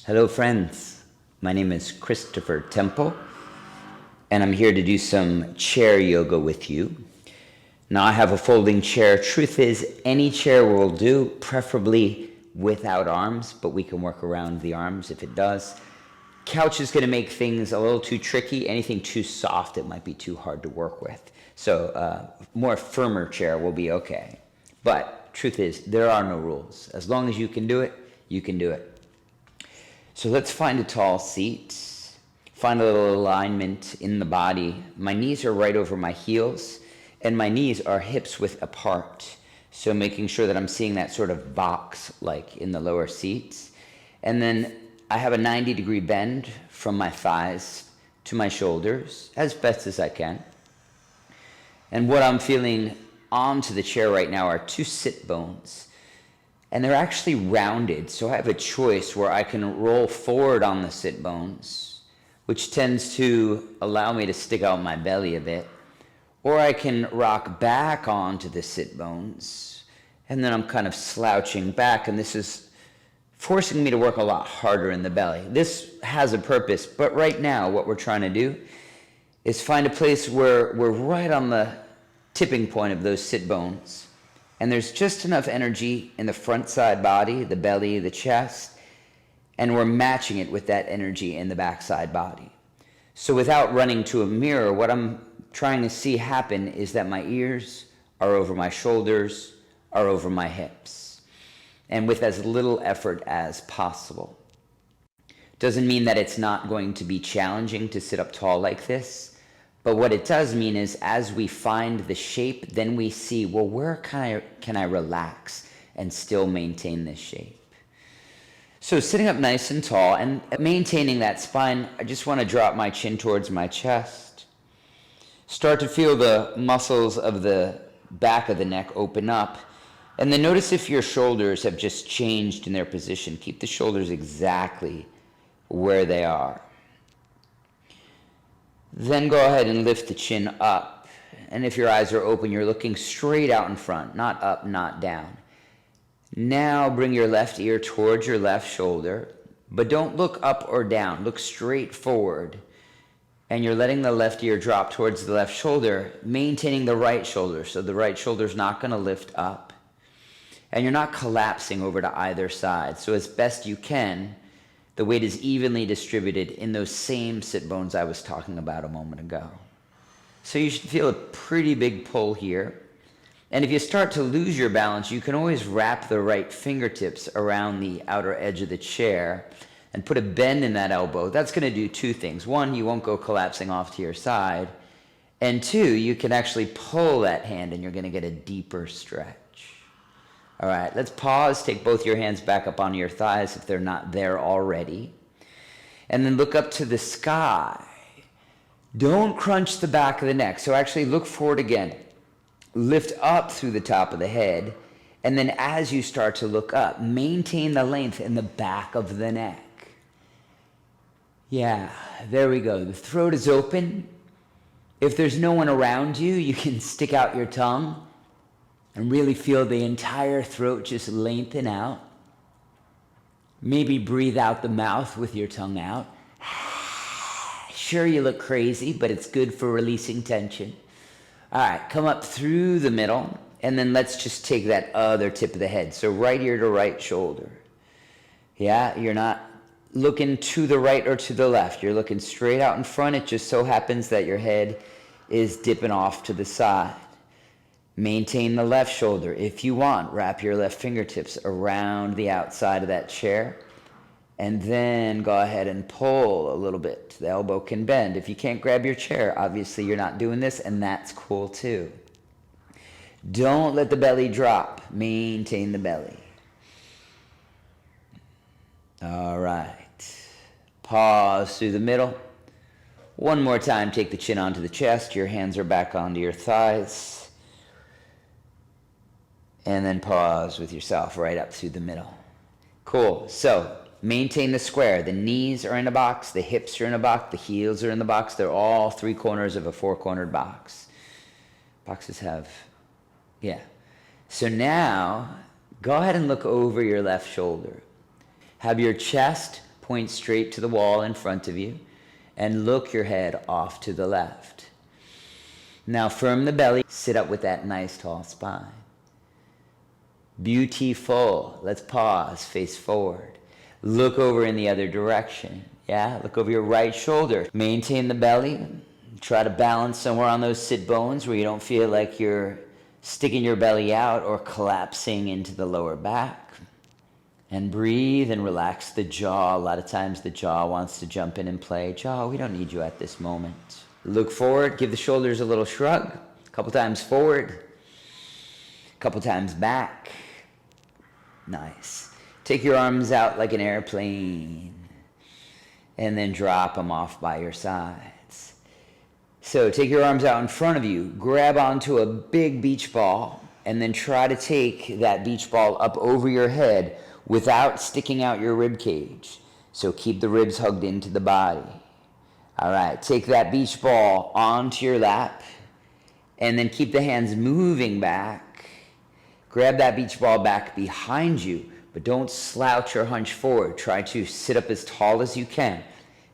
Hello friends, my name is Christopher Temple and I'm here to do some chair yoga with you. Now I have a folding chair. Truth is, any chair will do, preferably without arms, but we can work around the arms if it does. Couch is going to make things a little too tricky. Anything too soft, it might be too hard to work with. So more firmer chair will be okay. But truth is, there are no rules. As long as you can do it, you can do it. So let's find a tall seat, find a little alignment in the body. My knees are right over my heels, and my knees are hips width apart. So making sure that I'm seeing that sort of box like in the lower seats. And then I have a 90-degree bend from my thighs to my shoulders as best as I can. And what I'm feeling onto the chair right now are two sit bones. And they're actually rounded, so I have a choice where I can roll forward on the sit bones, which tends to allow me to stick out my belly a bit, or I can rock back onto the sit bones, and then I'm kind of slouching back, and this is forcing me to work a lot harder in the belly. This has a purpose, but right now what we're trying to do is find a place where we're right on the tipping point of those sit bones. And there's just enough energy in the front side body, the belly, the chest, and we're matching it with that energy in the back side body. So without running to a mirror, what I'm trying to see happen is that my ears are over my shoulders, are over my hips, and with as little effort as possible. Doesn't mean that it's not going to be challenging to sit up tall like this. But what it does mean is as we find the shape, then we see, well, where can I relax and still maintain this shape? So sitting up nice and tall and maintaining that spine, I just want to drop my chin towards my chest. Start to feel the muscles of the back of the neck open up. And then notice if your shoulders have just changed in their position. Keep the shoulders exactly where they are. Then go ahead and lift the chin up. And if your eyes are open, you're looking straight out in front, not up, not down. Now bring your left ear towards your left shoulder, but don't look up or down. Look straight forward. And you're letting the left ear drop towards the left shoulder, maintaining the right shoulder. So the right shoulder's not going to lift up. And you're not collapsing over to either side. So as best you can, the weight is evenly distributed in those same sit bones I was talking about a moment ago. So you should feel a pretty big pull here. And if you start to lose your balance, you can always wrap the right fingertips around the outer edge of the chair and put a bend in that elbow. That's going to do two things. One, you won't go collapsing off to your side. And two, you can actually pull that hand and you're going to get a deeper stretch. All right, let's pause. Take both your hands back up onto your thighs if they're not there already. And then look up to the sky. Don't crunch the back of the neck. So actually look forward again. Lift up through the top of the head. And then as you start to look up, maintain the length in the back of the neck. Yeah, there we go. The throat is open. If there's no one around you, you can stick out your tongue and really feel the entire throat just lengthen out. Maybe breathe out the mouth with your tongue out. Sure, you look crazy, but it's good for releasing tension. All right, come up through the middle, and then let's just take that other tip of the head. So right ear to right shoulder. Yeah, you're not looking to the right or to the left. You're looking straight out in front. It just so happens that your head is dipping off to the side. Maintain the left shoulder. If you want, wrap your left fingertips around the outside of that chair. And then go ahead and pull a little bit. The elbow can bend. If you can't grab your chair, obviously you're not doing this, and that's cool too. Don't let the belly drop. Maintain the belly. All right. Pause through the middle. One more time, take the chin onto the chest. Your hands are back onto your thighs. And then pause with yourself right up through the middle. Cool. So maintain the square. The knees are in a box. The hips are in a box. The heels are in the box. They're all three corners of a four-cornered box. Boxes have, yeah. So now, go ahead and look over your left shoulder. Have your chest Point straight to the wall in front of you and look your head off to the left. Now firm the belly, sit up with that nice tall spine. Beautiful. Let's pause, face forward. Look over in the other direction. Yeah, look over your right shoulder. Maintain the belly. Try to balance somewhere on those sit bones where you don't feel like you're sticking your belly out or collapsing into the lower back. And breathe and relax the jaw. A lot of times the jaw wants to jump in and play. Jaw, we don't need you at this moment. Look forward, give the shoulders a little shrug. A couple times forward, a couple times back. Nice. Take your arms out like an airplane and then drop them off by your sides. So take your arms out in front of you, grab onto a big beach ball, and then try to take that beach ball up over your head without sticking out your rib cage. So keep the ribs hugged into the body. All right, take that beach ball onto your lap and then keep the hands moving back. Grab that beach ball back behind you, but don't slouch or hunch forward. Try to sit up as tall as you can.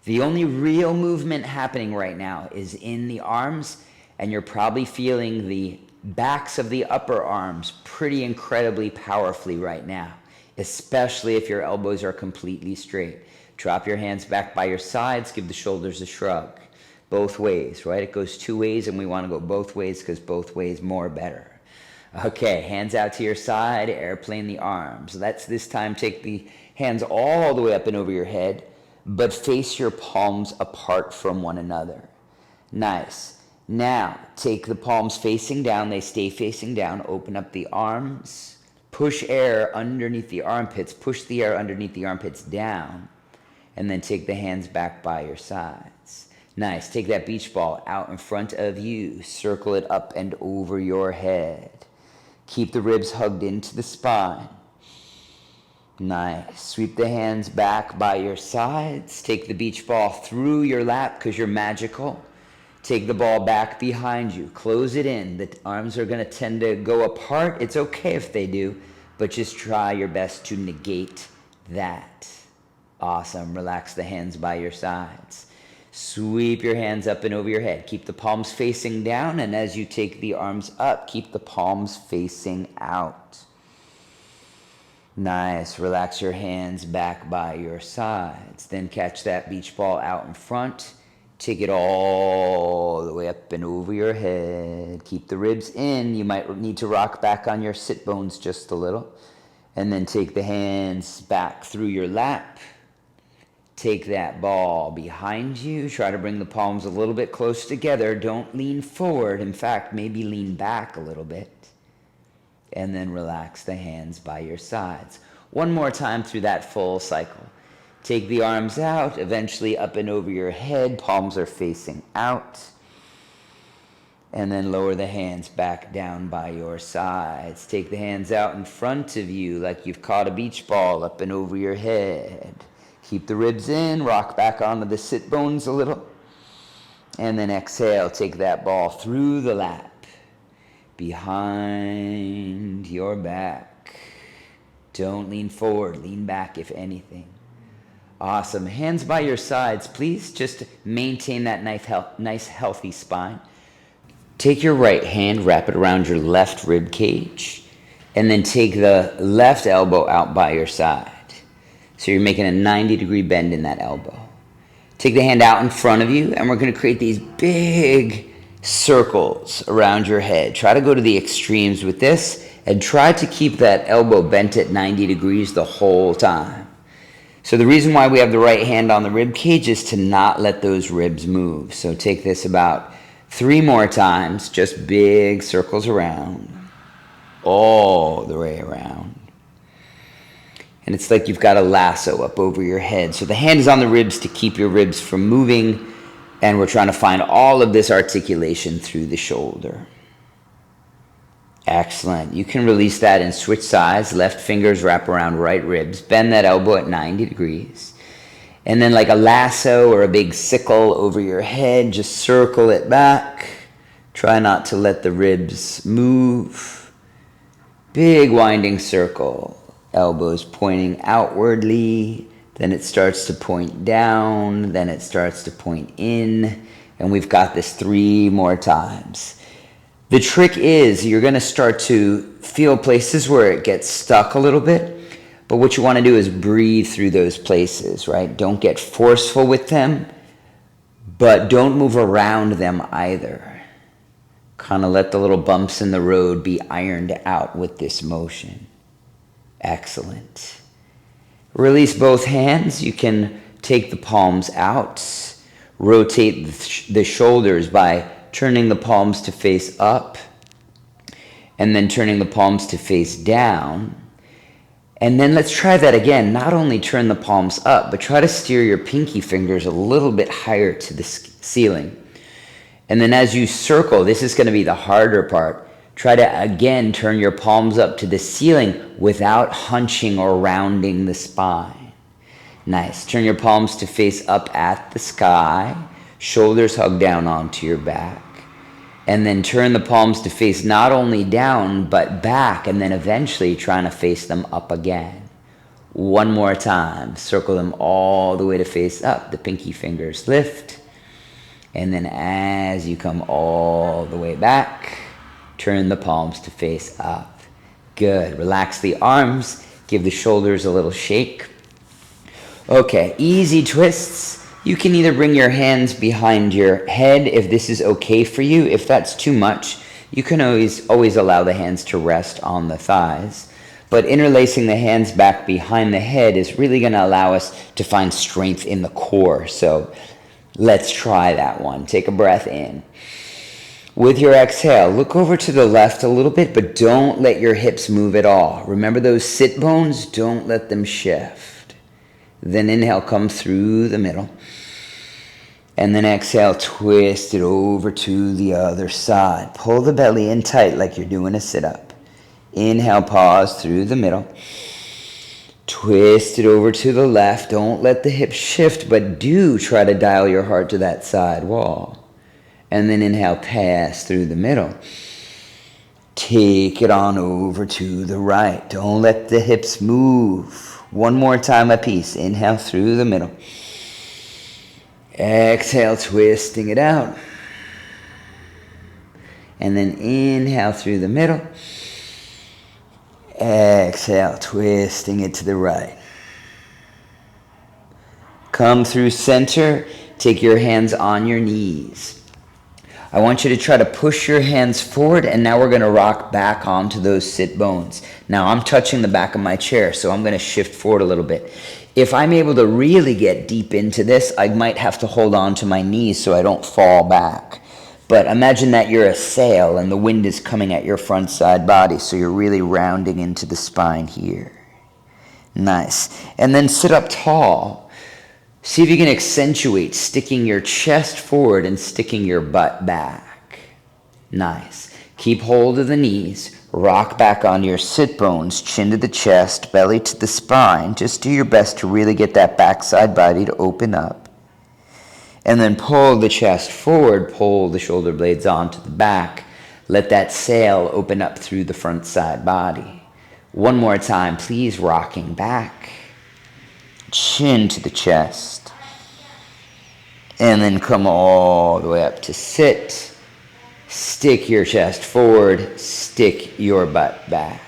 The only real movement happening right now is in the arms, and you're probably feeling the backs of the upper arms pretty incredibly powerfully right now, especially if your elbows are completely straight. Drop your hands back by your sides, give the shoulders a shrug. Both ways, right? It goes two ways, and we want to go both ways because both ways more better. Okay, hands out to your side, airplane the arms. Let's this time take the hands all the way up and over your head, but face your palms apart from one another. Nice. Now, take the palms facing down. They stay facing down. Open up the arms. Push air underneath the armpits. Push the air underneath the armpits down. And then take the hands back by your sides. Nice. Take that beach ball out in front of you. Circle it up and over your head. Keep the ribs hugged into the spine. Nice. Sweep the hands back by your sides. Take the beach ball through your lap because you're magical. Take the ball back behind you. Close it in. The arms are going to tend to go apart. It's okay if they do, but just try your best to negate that. Awesome. Relax the hands by your sides. Sweep your hands up and over your head. Keep the palms facing down, and as you take the arms up, keep the palms facing out. Nice. Relax your hands back by your sides. Then catch that beach ball out in front. Take it all the way up and over your head. Keep the ribs in. You might need to rock back on your sit bones just a little. And then take the hands back through your lap. Take that ball behind you. Try to bring the palms a little bit close together. Don't lean forward. In fact, maybe lean back a little bit. And then relax the hands by your sides. One more time through that full cycle. Take the arms out, eventually up and over your head. Palms are facing out. And then lower the hands back down by your sides. Take the hands out in front of you like you've caught a beach ball up and over your head. Keep the ribs in, rock back onto the sit bones a little. And then exhale, take that ball through the lap. Behind your back. Don't lean forward, lean back if anything. Awesome. Hands by your sides, please. Just maintain that nice healthy spine. Take your right hand, wrap it around your left rib cage, and then take the left elbow out by your side. So you're making a 90-degree bend in that elbow. Take the hand out in front of you, and we're going to create these big circles around your head. Try to go to the extremes with this, and try to keep that elbow bent at 90 degrees the whole time. So the reason why we have the right hand on the rib cage is to not let those ribs move. So take this about 3 more times, just big circles around, all the way around. And it's like you've got a lasso up over your head. So the hand is on the ribs to keep your ribs from moving, and we're trying to find all of this articulation through the shoulder. Excellent. You can release that and switch sides. Left fingers wrap around right ribs. Bend that elbow at 90 degrees. And then like a lasso or a big sickle over your head, just circle it back. Try not to let the ribs move. Big winding circle. Elbows pointing outwardly. then it starts to point down, then it starts to point in, and we've got this 3 more times. The trick is you're going to start to feel places where it gets stuck a little bit, but what you want to do is breathe through those places, right? Don't get forceful with them, but don't move around them either. Kind of let the little bumps in the road be ironed out with this motion. Excellent. Release both hands. You can take the palms out. Rotate the shoulders by turning the palms to face up and then turning the palms to face down. And then let's try that again. Not only turn the palms up, but try to steer your pinky fingers a little bit higher to the ceiling. And then as you circle, this is going to be the harder part. Try to again turn your palms up to the ceiling without hunching or rounding the spine. Nice. Turn your palms to face up at the sky. Shoulders hug down onto your back. And then turn the palms to face not only down, but back, and then eventually trying to face them up again. One more time. Circle them all the way to face up. The pinky fingers lift. And then as you come all the way back, turn the palms to face up. Good. Relax the arms. Give the shoulders a little shake. Okay, easy twists. You can either bring your hands behind your head if this is okay for you. If that's too much, you can always allow the hands to rest on the thighs. But interlacing the hands back behind the head is really going to allow us to find strength in the core. So let's try that one. Take a breath in. With your exhale, look over to the left a little bit, but don't let your hips move at all. Remember those sit bones? Don't let them shift. Then inhale, come through the middle. And then exhale, twist it over to the other side. Pull the belly in tight like you're doing a sit-up. Inhale, pause through the middle. Twist it over to the left. Don't let the hips shift, but do try to dial your heart to that side wall. And then inhale, pass through the middle. Take it on over to the right. Don't let the hips move. One more time a piece. Inhale through the middle. Exhale, twisting it out. And then inhale through the middle. Exhale, twisting it to the right. Come through center. Take your hands on your knees. I want you to try to push your hands forward, and now we're going to rock back onto those sit bones. Now I'm touching the back of my chair, so I'm going to shift forward a little bit. If I'm able to really get deep into this, I might have to hold on to my knees so I don't fall back. But imagine that you're a sail and the wind is coming at your front side body, so you're really rounding into the spine here. Nice. And then sit up tall. See if you can accentuate sticking your chest forward and sticking your butt back. Nice. Keep hold of the knees. Rock back on your sit bones, chin to the chest, belly to the spine. Just do your best to really get that backside body to open up. And then pull the chest forward, pull the shoulder blades onto the back. Let that sail open up through the front side body. One more time, please, rocking back. Chin to the chest. And then come all the way up to sit. Stick your chest forward. Stick your butt back.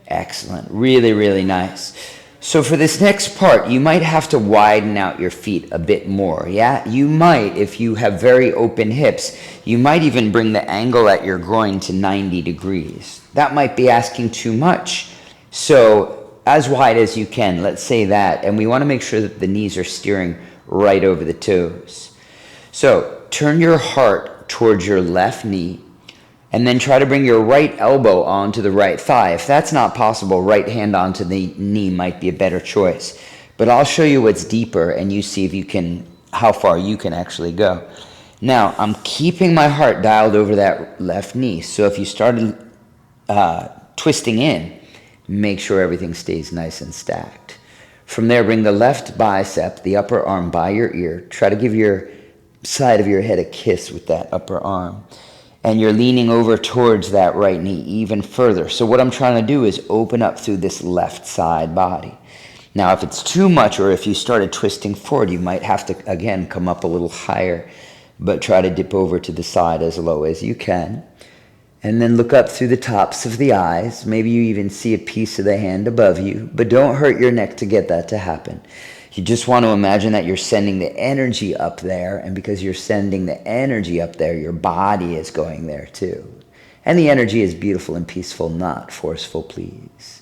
Excellent. Really, really nice. So for this next part, you might have to widen out your feet a bit more. Yeah, you might, if you have very open hips, you might even bring the angle at your groin to 90 degrees. That might be asking too much. So as wide as you can, let's say that, and we want to make sure that the knees are steering right over the toes. So turn your heart towards your left knee, and then try to bring your right elbow onto the right thigh. If that's not possible, right hand onto the knee might be a better choice. But I'll show you what's deeper, and you see if you can, how far you can actually go. Now, I'm keeping my heart dialed over that left knee, so if you started twisting in, make sure everything stays nice and stacked. From there, bring the left bicep, the upper arm, by your ear. Try to give your side of your head a kiss with that upper arm. And you're leaning over towards that right knee even further. So what I'm trying to do is open up through this left side body. Now, if it's too much or if you started twisting forward, you might have to, again, come up a little higher, but try to dip over to the side as low as you can. And then look up through the tops of the eyes. Maybe you even see a piece of the hand above you, but don't hurt your neck to get that to happen. You just want to imagine that you're sending the energy up there, and because you're sending the energy up there, your body is going there too. And the energy is beautiful and peaceful, not forceful, please.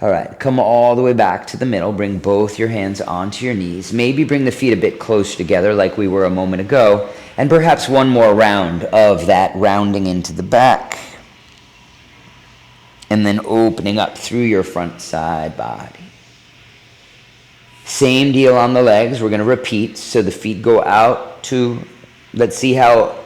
All right, come all the way back to the middle. Bring both your hands onto your knees. Maybe bring the feet a bit closer together like we were a moment ago. And perhaps one more round of that rounding into the back. And then opening up through your front side body. Same deal on the legs. We're going to repeat. So the feet go out to, let's see how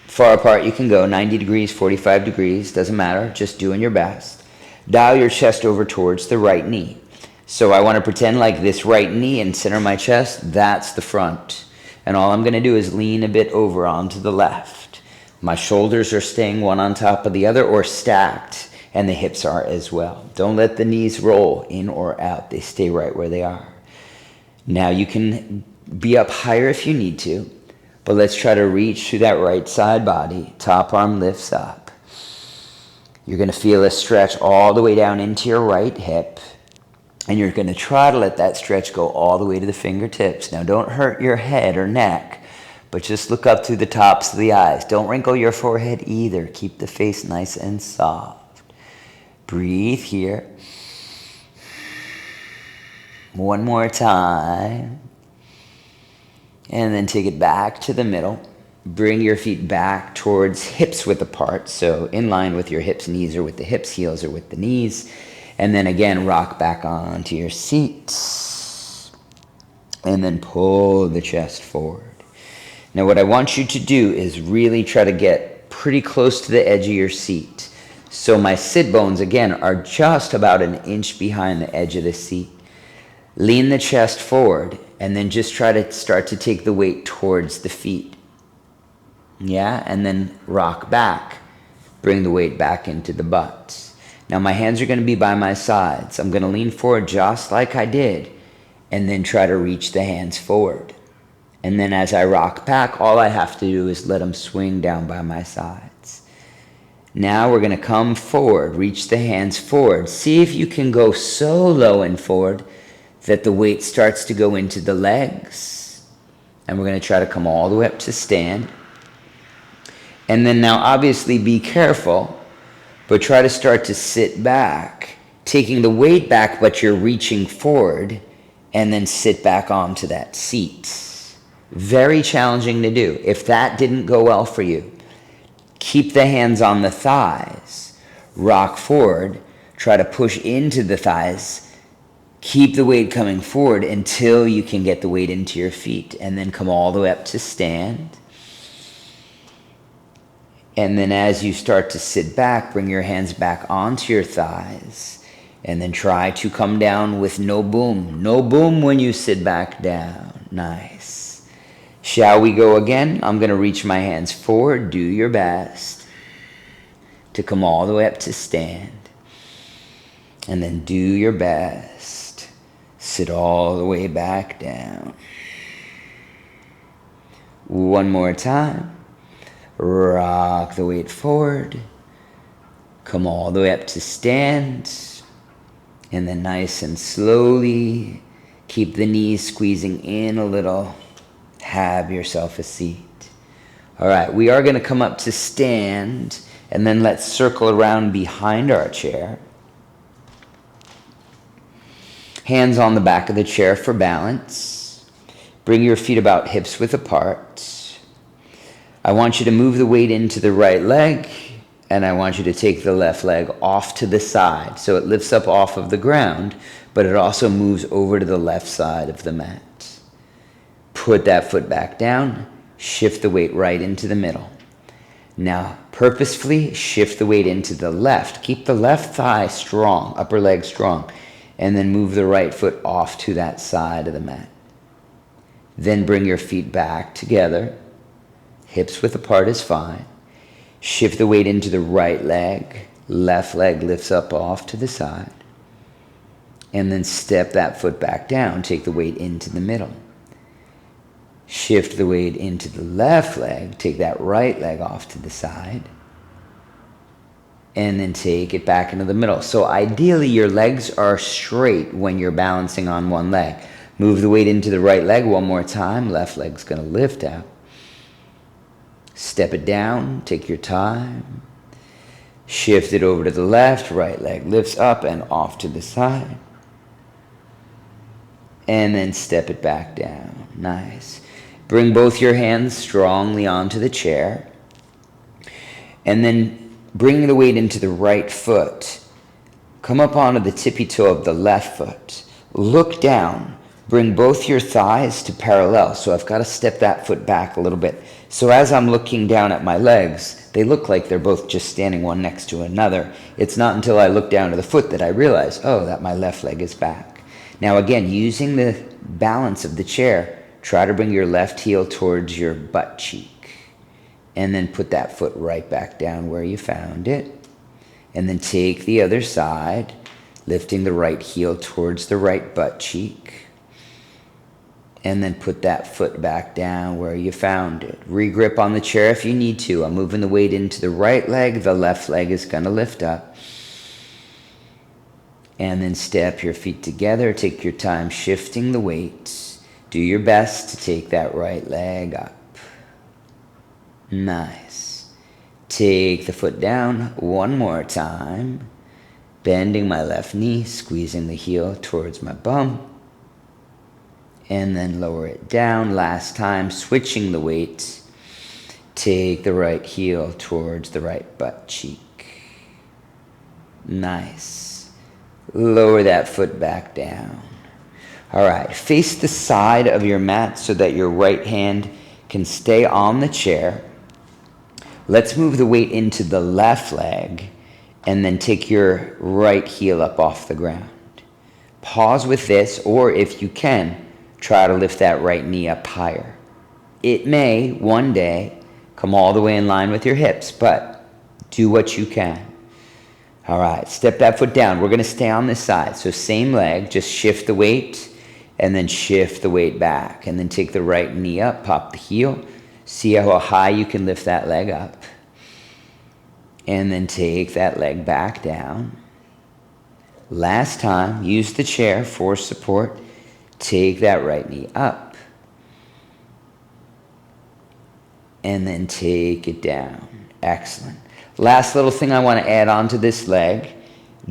far apart you can go. 90 degrees, 45 degrees, doesn't matter. Just doing your best. Dial your chest over towards the right knee. So I want to pretend like this right knee and center my chest, that's the front. And all I'm going to do is lean a bit over onto the left. My shoulders are staying one on top of the other or stacked, and the hips are as well. Don't let the knees roll in or out. They stay right where they are. Now you can be up higher if you need to, but let's try to reach through that right side body. Top arm lifts up. You're going to feel a stretch all the way down into your right hip. And you're going to try to let that stretch go all the way to the fingertips. Now, don't hurt your head or neck, but just look up through the tops of the eyes. Don't wrinkle your forehead either. Keep the face nice and soft. Breathe here. One more time. And then take it back to the middle. Bring your feet back towards hips width apart. So in line with your hips, knees, or with the hips, heels, or with the knees. And then again, rock back onto your seat. And then pull the chest forward. Now what I want you to do is really try to get pretty close to the edge of your seat. So my sit bones, again, are just about an inch behind the edge of the seat. Lean the chest forward, and then just try to start to take the weight towards the feet. Yeah, and then rock back. Bring the weight back into the butt. Now my hands are going to be by my sides. I'm going to lean forward just like I did, and then try to reach the hands forward. And then as I rock back, all I have to do is let them swing down by my sides. Now we're going to come forward, reach the hands forward. See if you can go so low and forward that the weight starts to go into the legs. And we're going to try to come all the way up to stand. And then now obviously be careful, but try to start to sit back, taking the weight back, but you're reaching forward, and then sit back onto that seat. Very challenging to do. If that didn't go well for you, keep the hands on the thighs, rock forward, try to push into the thighs, keep the weight coming forward until you can get the weight into your feet, and then come all the way up to stand. And then as you start to sit back, bring your hands back onto your thighs. And then try to come down with no boom. No boom when you sit back down. Nice. Shall we go again? I'm going to reach my hands forward. Do your best to come all the way up to stand. And then do your best. Sit all the way back down. One more time. Rock the weight forward. Come all the way up to stand. And then nice and slowly, keep the knees squeezing in a little. Have yourself a seat. All right, we are going to come up to stand. And then let's circle around behind our chair. Hands on the back of the chair for balance. Bring your feet about hips width apart. I want you to move the weight into the right leg, and I want you to take the left leg off to the side. So it lifts up off of the ground, but it also moves over to the left side of the mat. Put that foot back down, shift the weight right into the middle. Now, purposefully shift the weight into the left. Keep the left thigh strong, upper leg strong, and then move the right foot off to that side of the mat. Then bring your feet back together. Hips width apart is fine. Shift the weight into the right leg. Left leg lifts up off to the side. And then step that foot back down. Take the weight into the middle. Shift the weight into the left leg. Take that right leg off to the side. And then take it back into the middle. So ideally, your legs are straight when you're balancing on one leg. Move the weight into the right leg one more time. Left leg's going to lift out. Step it down. Take your time. Shift it over to the left. Right leg lifts up and off to the side. And then step it back down. Nice. Bring both your hands strongly onto the chair. And then bring the weight into the right foot. Come up onto the tippy toe of the left foot. Look down. Bring both your thighs to parallel. So I've got to step that foot back a little bit. So as I'm looking down at my legs, they look like they're both just standing one next to another. It's not until I look down to the foot that I realize, oh, that my left leg is back. Now again, using the balance of the chair, try to bring your left heel towards your butt cheek. And then put that foot right back down where you found it. And then take the other side, lifting the right heel towards the right butt cheek. And then put that foot back down where you found it. Regrip on the chair if you need to. I'm moving the weight into the right leg. The left leg is going to lift up. And then step your feet together. Take your time shifting the weight. Do your best to take that right leg up. Nice. Take the foot down one more time. Bending my left knee, squeezing the heel towards my bum. And then lower it down. Last time, switching the weight. Take the right heel towards the right butt cheek. Nice. Lower that foot back down. All right, face the side of your mat so that your right hand can stay on the chair. Let's move the weight into the left leg and then take your right heel up off the ground. Pause with this, or if you can, try to lift that right knee up higher. It may, one day, come all the way in line with your hips, but do what you can. All right, step that foot down. We're going to stay on this side. So same leg, just shift the weight and then shift the weight back. And then take the right knee up, pop the heel. See how high you can lift that leg up. And then take that leg back down. Last time, use the chair for support. Take that right knee up. And then take it down. Excellent. Last little thing I want to add on to this leg.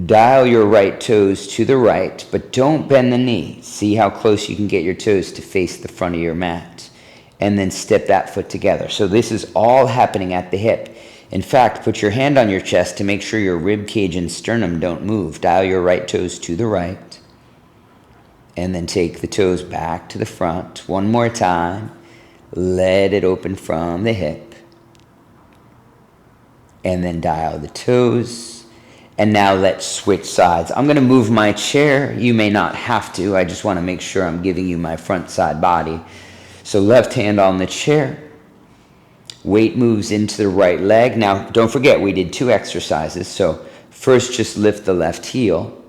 Dial your right toes to the right, but don't bend the knee. See how close you can get your toes to face the front of your mat. And then step that foot together. So this is all happening at the hip. In fact, put your hand on your chest to make sure your rib cage and sternum don't move. Dial your right toes to the right. And then take the toes back to the front. One more time. Let it open from the hip. And then dial the toes. And now let's switch sides. I'm going to move my chair. You may not have to. I just want to make sure I'm giving you my front side body. So left hand on the chair. Weight moves into the right leg. Now, don't forget, we did 2 exercises. So first, just lift the left heel.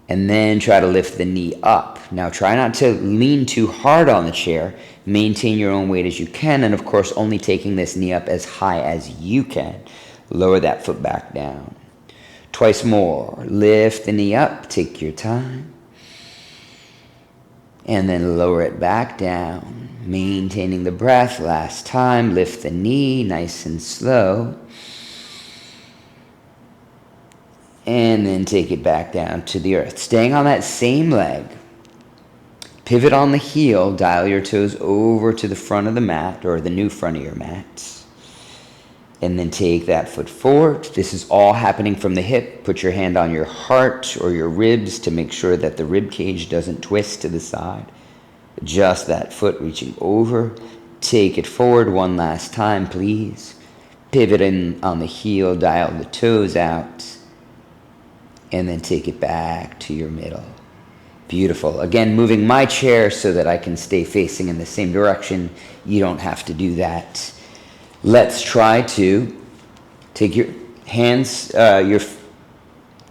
And then try to lift the knee up. Now, try not to lean too hard on the chair. Maintain your own weight as you can. And, of course, only taking this knee up as high as you can. Lower that foot back down. Twice more. Lift the knee up. Take your time. And then lower it back down. Maintaining the breath. Last time. Lift the knee nice and slow. And then take it back down to the earth. Staying on that same leg. Pivot on the heel. Dial your toes over to the front of the mat, or the new front of your mat. And then take that foot forward. This is all happening from the hip. Put your hand on your heart or your ribs to make sure that the rib cage doesn't twist to the side. Adjust that foot, reaching over. Take it forward one last time, please. Pivot in on the heel. Dial the toes out. And then take it back to your middle. Beautiful. Again, moving my chair so that I can stay facing in the same direction. You don't have to do that. Let's try to take your hands,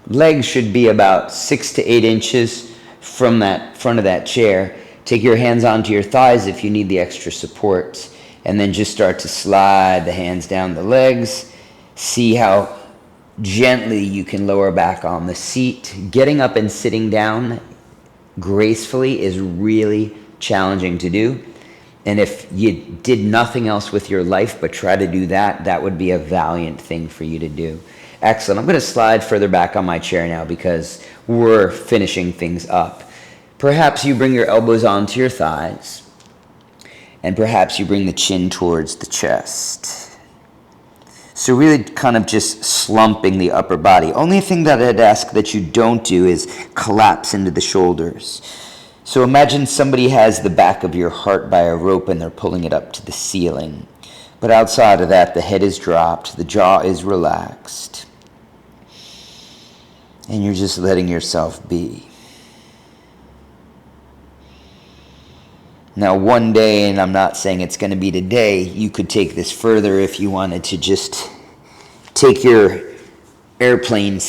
Legs should be about 6 to 8 inches from that front of that chair. Take your hands onto your thighs if you need the extra support, and then just start to slide the hands down the legs. See how gently you can lower back on the seat. Getting up and sitting down gracefully is really challenging to do. And if you did nothing else with your life but try to do that, that would be a valiant thing for you to do. Excellent. I'm going to slide further back on my chair now because we're finishing things up. Perhaps you bring your elbows onto your thighs, and perhaps you bring the chin towards the chest. So really kind of just slumping the upper body. Only thing that I'd ask that you don't do is collapse into the shoulders. So imagine somebody has the back of your heart by a rope and they're pulling it up to the ceiling. But outside of that, the head is dropped, the jaw is relaxed, and you're just letting yourself be. Now, one day, and I'm not saying it's going to be today, you could take this further if you wanted to just take your airplane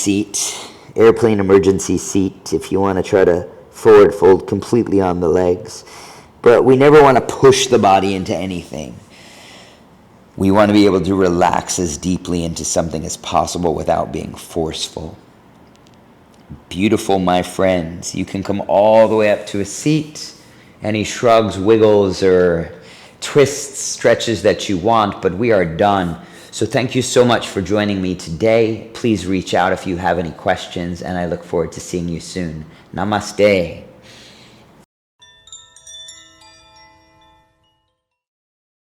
emergency seat, if you want to try to forward fold completely on the legs. But we never want to push the body into anything. We want to be able to relax as deeply into something as possible without being forceful. Beautiful, my friends. You can come all the way up to a seat. Any shrugs, wiggles, or twists, stretches that you want, but we are done. So thank you so much for joining me today. Please reach out if you have any questions, and I look forward to seeing you soon. Namaste.